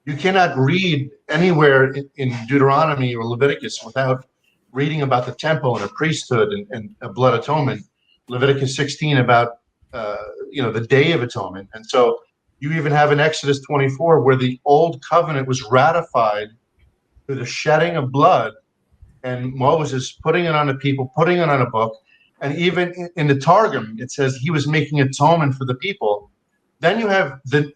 You cannot read anywhere in Deuteronomy or Leviticus without reading about the temple and a priesthood and a blood atonement. Leviticus 16 about the Day of Atonement, and so you even have in Exodus 24 where the old covenant was ratified through the shedding of blood, and Moses putting it on the people, putting it on a book, and even in the Targum it says he was making atonement for the people. Then you have the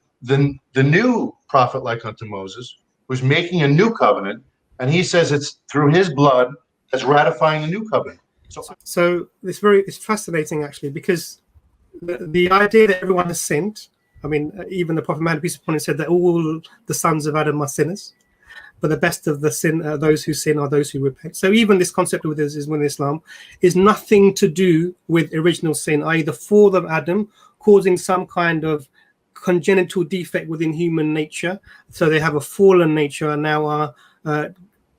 new prophet like unto Moses, who's making a new covenant, and he says it's through his blood as ratifying the new covenant. So it's fascinating actually, because the idea that everyone has sinned. I mean, even the Prophet Muhammad, peace be upon him, said that all the sons of Adam are sinners, but the best of the sin, those who sin, are those who repent. So even this concept with Islam is nothing to do with original sin, i.e. the fall of Adam causing some kind of congenital defect within human nature. So they have a fallen nature and now are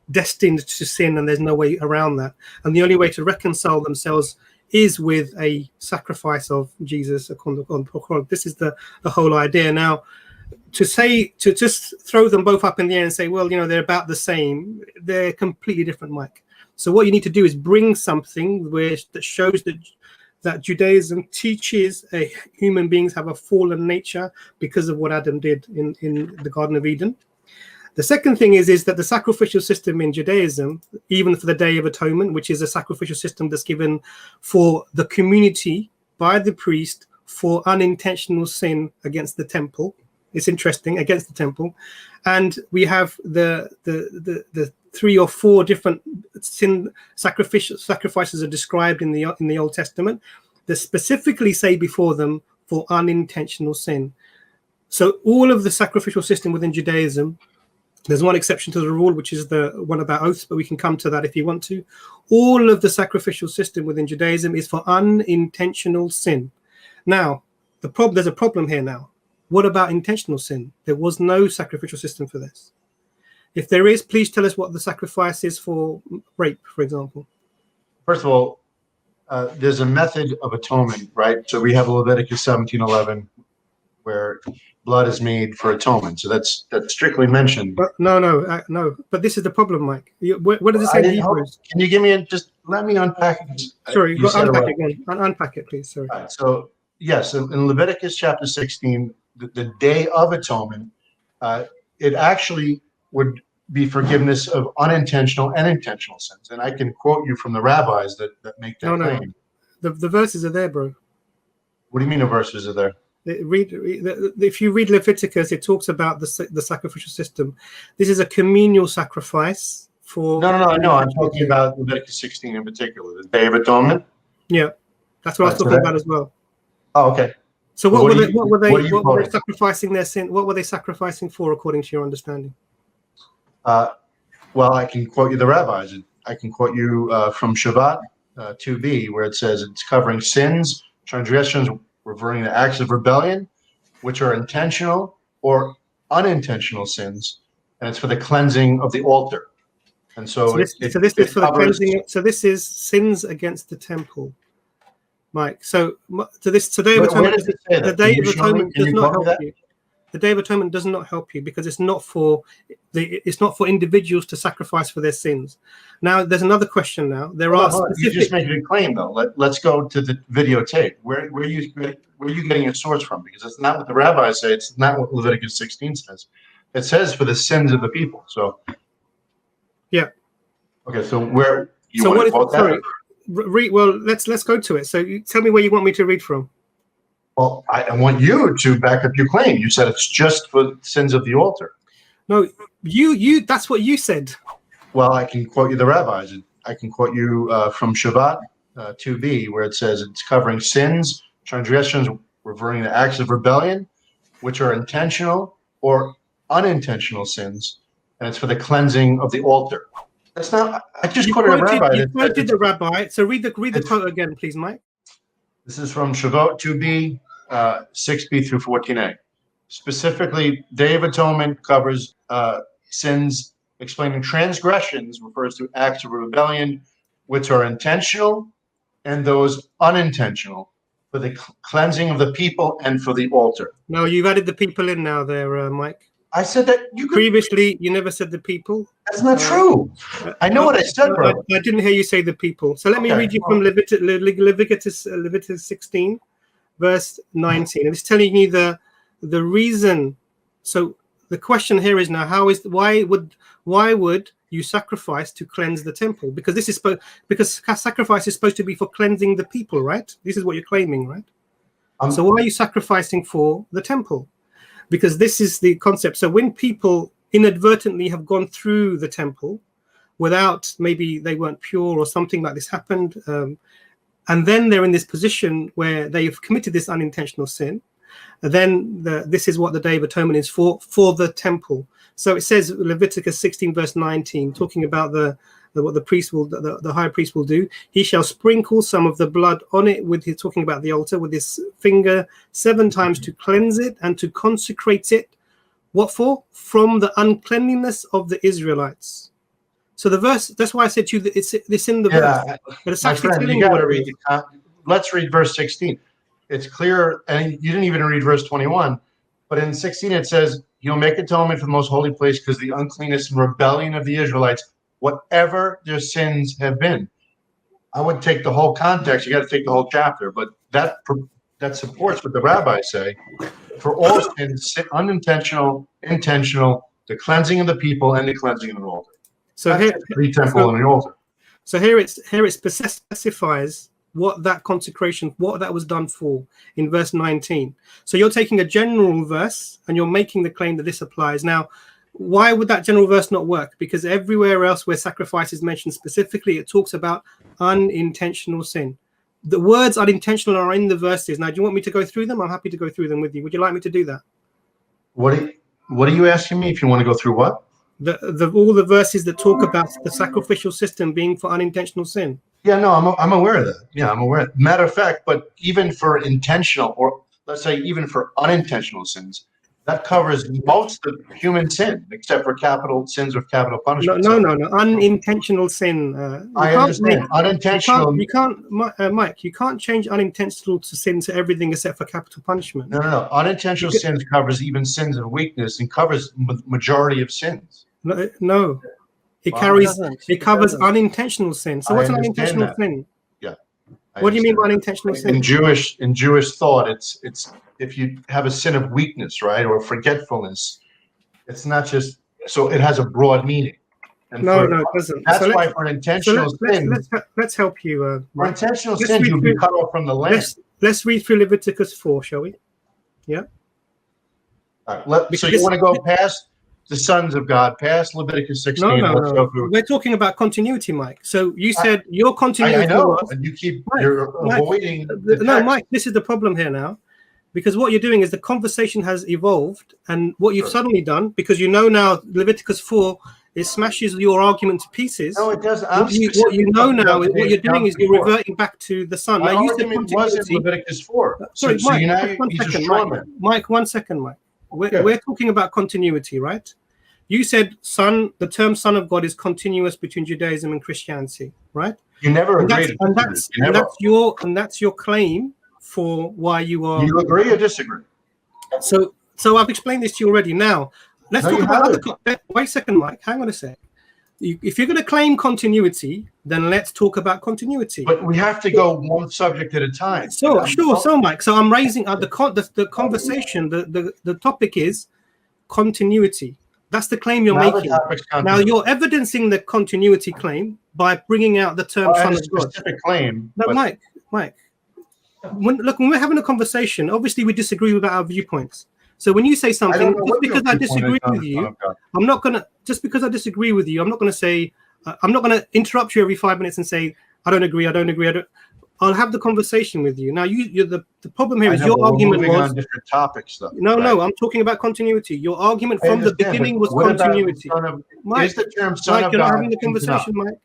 destined to sin, and there's no way around that. And the only way to reconcile themselves is with a sacrifice of Jesus on the cross. This is the whole idea. Now, to just throw them both up in the air and say, well, they're about the same, they're completely different, Mike. So what you need to do is bring something that shows that Judaism teaches human beings have a fallen nature because of what Adam did in the Garden of Eden. The second thing is that the sacrificial system in Judaism, even for the Day of Atonement, which is a sacrificial system that's given for the community by the priest for unintentional sin against the temple. It's interesting, against the temple. And we have the 3 or 4 different sin sacrifices are described in the Old Testament that specifically say before them for unintentional sin. So all of the sacrificial system within Judaism, there's one exception to the rule, which is the one about oaths, but we can come to that if you want to. All of the sacrificial system within Judaism is for unintentional sin. Now, there's a problem here now. What about intentional sin? There was no sacrificial system for this. If there is, please tell us what the sacrifice is for rape, for example. First of all, there's a method of atonement, right? So we have Leviticus 17:11, where blood is made for atonement. So that's strictly mentioned. But no. But this is the problem, Mike. What does it say in Hebrews? Can you give me let me unpack it? Sorry, unpack it again. Unpack it, please. Sorry. Right, so yes, in Leviticus chapter 16, the Day of Atonement, it actually would be forgiveness of unintentional and intentional sins. And I can quote you from the rabbis that make that claim. The verses are there, bro. What do you mean the verses are there? If you read Leviticus, it talks about the sacrificial system. This is a communal sacrifice for. No. I'm talking about Leviticus 16 in particular, the Day of Atonement. Yeah, that's what I was talking about as well. Oh, okay. So what were they sacrificing their sin? What were they sacrificing for, according to your understanding? Well, I can quote you the rabbis. I can quote you from Shabbat 2b, where it says it's covering sins, transgressions, reverting to acts of rebellion, which are intentional or unintentional sins, and it's for the cleansing of the altar. And so this is for the cleansing. So this is sins against the temple, Mike. So this Day of Atonement, the Day of Atonement does not help you. The Day of Atonement does not help you because it's not for individuals to sacrifice for their sins. Now, there's another question. Now there are specific. You just made a claim though. Let's go to the videotape. Where are you getting your source from? Because it's not what the rabbis say. It's not what Leviticus 16 says. It says for the sins of the people. So. Yeah. Okay. So where you want to quote that? Well, let's go to it. So you tell me where you want me to read from. Well, I want you to back up your claim. You said it's just for sins of the altar. No, you. That's what you said. Well, I can quote you the rabbis. I can quote you from Shabbat 2b, where it says it's covering sins, transgressions, reverting to acts of rebellion, which are intentional or unintentional sins, and it's for the cleansing of the altar. That's not. I just quoted a rabbi. You quoted the rabbi. So read the quote again, please, Mike. This is from Shavuot 2b, 6b through 14a. Specifically, Day of Atonement covers sins, explaining transgressions refers to acts of rebellion, which are intentional, and those unintentional, for the cleansing of the people and for the altar. No, you've added the people in now there, Mike. I said that you could. Previously, you never said the people. That's not true. I know what I said, bro. I didn't hear you say the people. So let me read you from Leviticus 16, verse 19. And it's telling you the reason. So the question here is now, why would you sacrifice to cleanse the temple? Because because sacrifice is supposed to be for cleansing the people, right? This is what you're claiming, right? So why are you sacrificing for the temple? Because this is the concept. So when people inadvertently have gone through the temple without, maybe they weren't pure or something like this happened, and then they're in this position where they've committed this unintentional sin, then this is what the Day of Atonement is for the temple. So it says Leviticus 16 verse 19, talking about what the priest will, the high priest will do. He shall sprinkle some of the blood on it talking about the altar, with his finger 7 times to cleanse it and to consecrate it. What for? From the uncleanliness of the Israelites. So the verse, that's why I said to you that it's in the verse. But it's actually telling you what it is. Let's read verse 16. It's clear, and you didn't even read verse 21, but in 16 it says, "You'll make atonement for the most holy place because the uncleanness and rebellion of the Israelites, whatever their sins have been." I would take the whole context. You got to take the whole chapter, but that supports what the rabbis say. For all sins, unintentional, intentional, the cleansing of the people and the cleansing of the altar. So here, the temple and the altar. So here it specifies what that consecration, what that was done for in verse 19. So you're taking a general verse and you're making the claim that this applies. Now, why would that general verse not work? Because everywhere else where sacrifice is mentioned specifically, it talks about unintentional sin. The words unintentional are in the verses. Now, do you want me to go through them? I'm happy to go through them with you. Would you like me to do that? What are you asking me? If you want to go through what? All the verses that talk about the sacrificial system being for unintentional sin. Yeah, no, I'm aware of that. Yeah, I'm aware. Matter of fact, but even for intentional, or let's say even for unintentional sins, that covers most of human sin, except for capital sins with capital punishment. No. Unintentional sin. I understand. Unintentional. Mike, you can't change unintentional to sin to everything except for capital punishment. No. Unintentional sins covers even sins of weakness and covers majority of sins. No. It covers unintentional sin. So what's an unintentional sin? Yeah. What do you mean by unintentional sin? In Jewish thought, it's if you have a sin of weakness, right, or forgetfulness, it's not just, so it has a broad meaning. And no, it doesn't. That's why for an intentional sin, let's help you. For intentional sin, you'll be cut off from the land. Let's read through Leviticus 4, shall we? Yeah. All right. So you want to go past the sons of God, past Leviticus 16? No. We're talking about continuity, Mike. So you said your continuity. I know, and you're avoiding. No, Mike, this is the problem here now. Because what you're doing is the conversation has evolved, and what you've suddenly done, because you know now Leviticus 4, it smashes your argument to pieces. No, it doesn't. What you know now is what you're doing is you're reverting back to the Son. My argument was in Leviticus 4. Sorry, Mike, 1 second, Mike. We're talking about continuity, right? You said son, the term Son of God is continuous between Judaism and Christianity, right? You never agreed. And that's your claim for why you are. You agree or disagree? So I've explained this to you already. Now let's talk about wait a second, Mike. Hang on a sec. If you're going to claim continuity, then let's talk about continuity. But we have to go one subject at a time. So Mike. So I'm raising the conversation. The topic is continuity. That's the claim you're making. Now you're evidencing the continuity claim by bringing out the term Son of God. Specific claim. No, Mike. When we're having a conversation, obviously we disagree with our viewpoints. So when you say something, just because I disagree with you, I'm not gonna. Just because I disagree with you, I'm not gonna say. I'm not gonna interrupt you every 5 minutes and say I don't agree. I'll have the conversation with you. Now the problem here is your argument was on different topics, though. No, I'm talking about continuity. Your argument from the beginning was continuity. Mike, is the term Son of God? You're not having the conversation, Mike.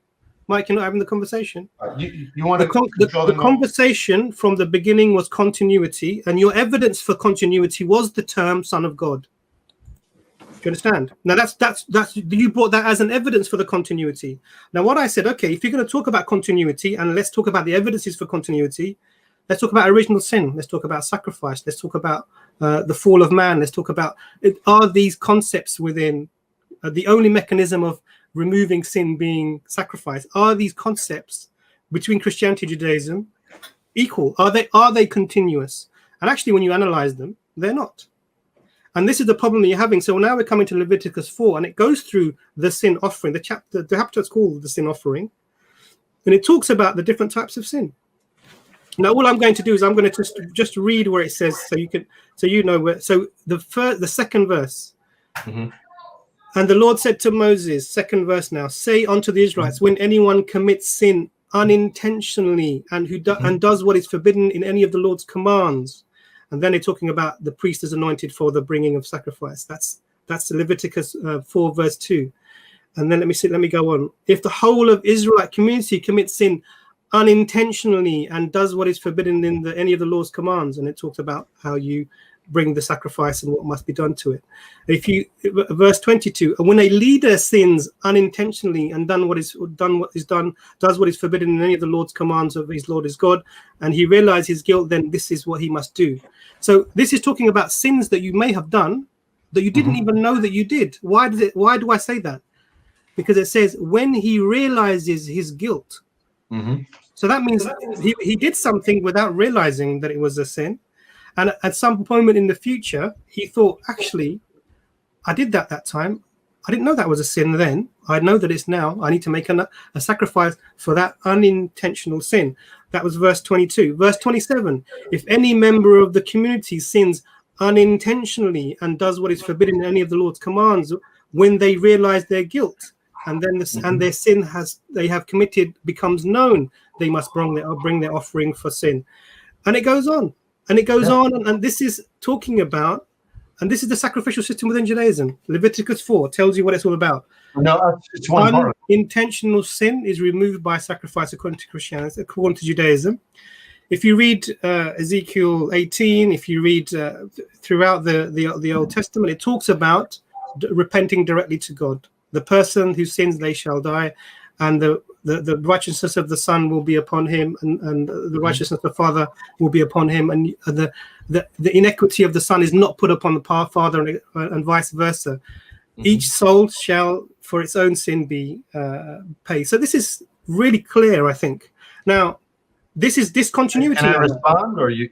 Mike, you're not having the conversation. You want the conversation from the beginning was continuity, and your evidence for continuity was the term Son of God. Do you understand? Now that's you brought that as an evidence for the continuity. Now what I said, okay, if you're going to talk about continuity, and let's talk about the evidences for continuity, let's talk about original sin. Let's talk about sacrifice. Let's talk about the fall of man. Let's talk about are these concepts within the only mechanism of removing sin being sacrifice? Are these concepts between Christianity and Judaism equal? Are they continuous? And actually, when you analyze them, they're not. And this is the problem that you're having. So now we're coming to Leviticus 4, and it goes through the sin offering. The chapter is called the sin offering, and it talks about the different types of sin. Now, all I'm going to do is I'm going to just read where it says, so you know where. So the second verse. Mm-hmm. And the Lord said to Moses, second verse now, say unto the Israelites, when anyone commits sin unintentionally and and does what is forbidden in any of the Lord's commands. And then they're talking about the priest is anointed for the bringing of sacrifice. That's Leviticus 4 verse 2. And then let me go on. If the whole of Israelite community commits sin unintentionally and does what is forbidden in any of the Lord's commands, and it talks about how you bring the sacrifice and what must be done to it. Verse 22, and when a leader sins unintentionally and does what is forbidden in any of the Lord's commands of his Lord his God, and he realizes his guilt, then this is what he must do. So this is talking about sins that you may have done that you didn't even know that you did. Why do I say that? Because it says when he realizes his guilt. So that means he did something without realizing that it was a sin. And at some moment in the future, he thought, actually, I did that time. I didn't know that was a sin then. I know that it's now. I need to make a sacrifice for that unintentional sin. That was verse 22. Verse 27, if any member of the community sins unintentionally and does what is forbidden in any of the Lord's commands, when they realize their guilt, and then and their sin they have committed becomes known, they must bring their offering for sin. And it goes on. And it goes on, and this is talking about, and this is the sacrificial system within Judaism. Leviticus 4 tells you what it's all about. No, it's one part. Unintentional sin is removed by sacrifice according to Christianity, according to Judaism. If you read Ezekiel 18, if you read throughout the Old Testament, it talks about repenting directly to God. The person who sins, they shall die, and the righteousness of the Son will be upon him, and the righteousness of the Father will be upon him, and the inequity of the Son is not put upon the Father, and vice versa. Each soul shall for its own sin be paid. So this is really clear, I think. Now, this is discontinuity. Can I respond, or you?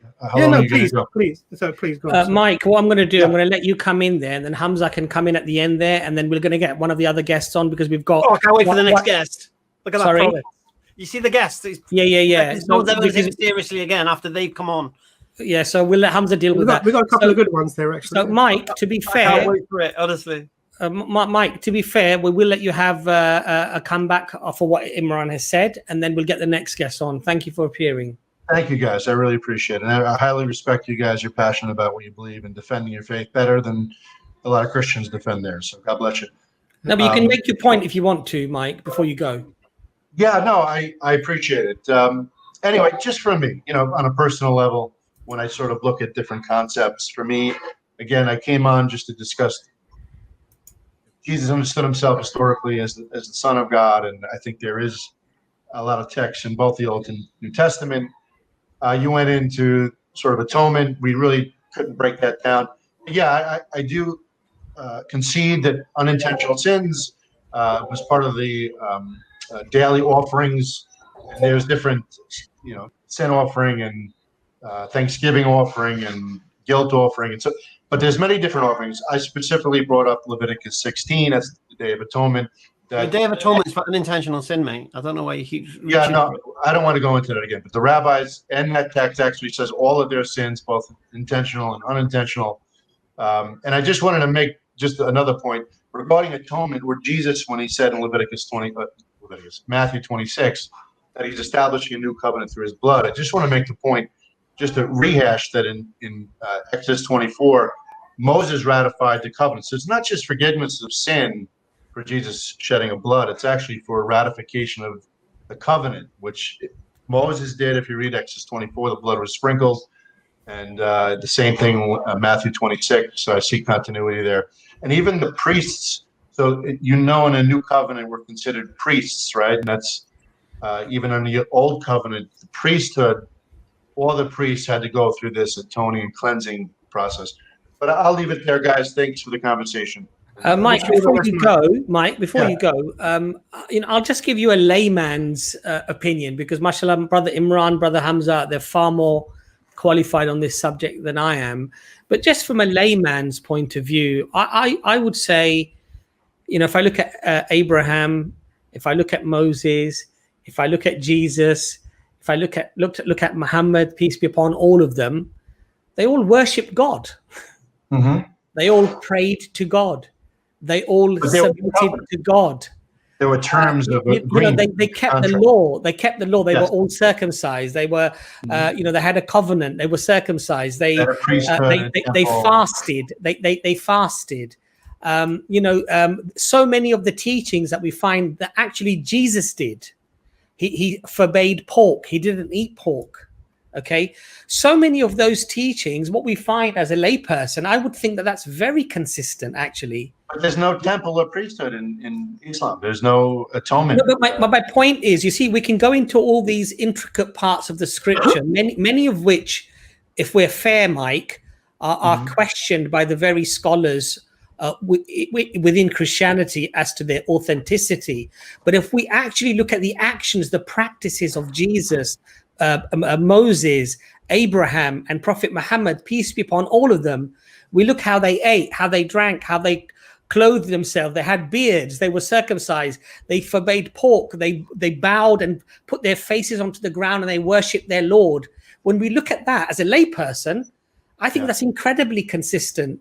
Please. So please go on. Mike, what I'm going to do, I'm going to let you come in there, and then Hamza can come in at the end there, and then we're going to get one of the other guests on because we've got. Oh, I can't wait for the next guest. Look at that. Sorry? You see the guest? Yeah. No one's ever going to take it seriously again after they've come on. Yeah, so we'll let Hamza deal with that. We've got a couple of good ones there, actually. So, Mike, to be fair, I can't wait for it, honestly. Mike, to be fair, we will let you have a comeback for what Imran has said, and then we'll get the next guest on. Thank you for appearing. Thank you, guys. I really appreciate it. And I highly respect you guys. You're passionate about what you believe and defending your faith better than a lot of Christians defend theirs. So God bless you. No, but you can make your point if you want to, Mike, before you go. Yeah, no, I appreciate it. Anyway, just for me, on a personal level, when I sort of look at different concepts, for me, again, I came on just to discuss Jesus understood himself historically as the Son of God, and I think there is a lot of text in both the Old and New Testament. You went into sort of atonement. We really couldn't break that down. Yeah, I do concede that unintentional sins was part of the daily offerings. And there's different, sin offering and Thanksgiving offering and guilt offering, and so. But there's many different offerings. I specifically brought up Leviticus 16 as the Day of Atonement. The Day of Atonement is for unintentional sin, mate. I don't know why you keep. Yeah, no, I don't want to go into that again. But the rabbis and that text actually says all of their sins, both intentional and unintentional. And I just wanted to make just another point regarding atonement, where Jesus, when he said in Matthew 26, that he's establishing a new covenant through his blood. I just want to make the point, just to rehash that in Exodus 24, Moses ratified the covenant. So it's not just forgiveness of sin for Jesus shedding of blood. It's actually for ratification of the covenant, which Moses did. If you read Exodus 24, the blood was sprinkled. And the same thing, Matthew 26. So I see continuity there. And even the priests. So in a new covenant, we're considered priests, right? And that's even in the old covenant, the priesthood, all the priests had to go through this atoning and cleansing process. But I'll leave it there, guys. Thanks for the conversation. Mike, before you go, I'll just give you a layman's opinion, because mashallah, brother Imran, brother Hamza, they're far more qualified on this subject than I am. But just from a layman's point of view, I would say, if I look at Abraham, if I look at Moses, if I look at Jesus, if I look at Muhammad, peace be upon all of them, they all worship God. Mm-hmm. They all prayed to God. They all submitted to God. There were terms of agreement. They kept the law. They kept the law. They Yes. were all circumcised. They were, they had a covenant. They were circumcised. They fasted. They fasted. So many of the teachings that we find that actually Jesus did. He forbade pork. He didn't eat pork. Okay, so many of those teachings, what we find as a layperson, I would think that that's very consistent, actually. But there's no temple or priesthood in Islam. There's no atonement. No, but my point is, you see, we can go into all these intricate parts of the scripture, many of which, if we're fair, Mike, are questioned by the very scholars within Christianity as to their authenticity. But if we actually look at the actions, the practices of Jesus, Moses, Abraham, and Prophet Muhammad, peace be upon all of them, we look how they ate, how they drank, how they clothed themselves. They had beards. They were circumcised. They forbade pork. They bowed and put their faces onto the ground, and they worshipped their Lord. When we look at that as a layperson, I think that's incredibly consistent